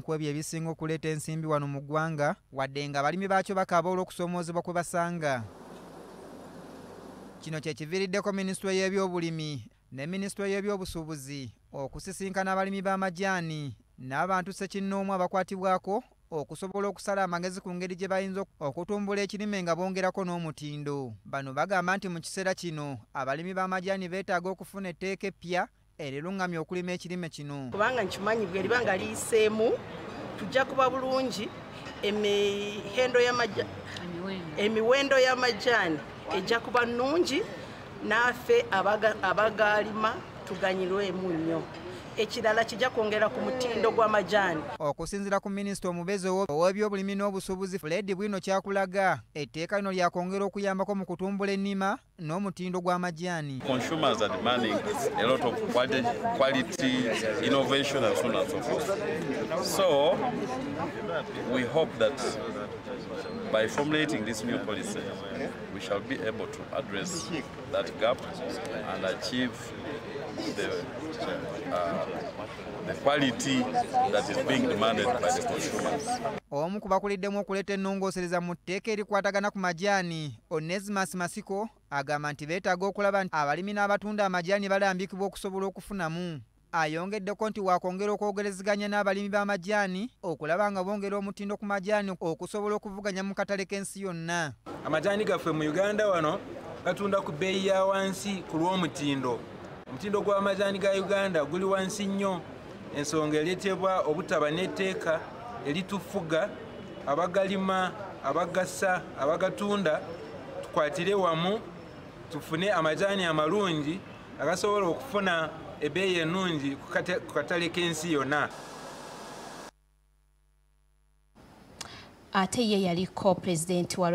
kwebyo ebisinga okuleeta ensimbi wano mu ggwanga wadde nga abalimi baakyo bakaaba olw'okusoomoozebwa kwe basanga. Kino kye kiviiriddeko Minisitule y'ebyobulimi ne Minisitule y'ebyobusuubuzi okusisinkana abalimi b'amajaani n'abantu ssekinnoomu abakwatibwako okusobola okusala amagezi ku ngeri gye bayinza okutumbula ekirime nga bongerako n'omutindo. Bano bagamba nti mu kiseera kino abalimi b'amajaani beetaaga okufuna etteeka eppya erirungamya okulima ekirime kino. Kubanga nkimanyi bwe liba nga liyiseemu tujja kuba bulungi emiwendo y'amajaani ejja kuba nnungi naffe abagalima tuganyirwemu nnyo. Ekirala kijja kwongera ku mutindo gw'amajaani. Okusinziira ku minisita omubezi ow'ebyobulimi n'obusuubuzi Fred Bwino kyakulaga, etteeka lino lyakwongera okuyambako mu kutumbula ennima n'omutindo gw'amajaani. Consumers are demanding a lot of quality innovation and so on and so forth. So we hope that by formulating this new policy, we shall be able to address that gap and achieve the quality that is being demanded by the consumers. Omu ku bakuliddemu okuleeta ennongoosereza mu tteeka erikwatagana ku majaani, Onesmus Masiko agamba nti beetaaga okulaba nti abalimi n'abatunda amajaani balambikibwa okusobola okufunamu. Ayongeddeko nti waakwongera okwogerezeganya n'abalimi b'amajaani okulaba nga bongera omutindo ku majaani okusobola okuvuganya mu katale k'ensi yonna. Amajaani gaffe mu Uganda wano gatunda ku bbeeyi ya wansi ku lw'omutindo. Omutindo gw'amajaani ga Uganda guli wansi nnyo, ensonga ereetebwa obutaba n'etteeka eritufuga abagalima, abagasa, abagatunda. Tukwatire wamu tufune amajaani amalungi agasobola okufuna ebbeeyi ennungi ku katale k'ensi yonna. Ate ye yaliko Pulezidenti wa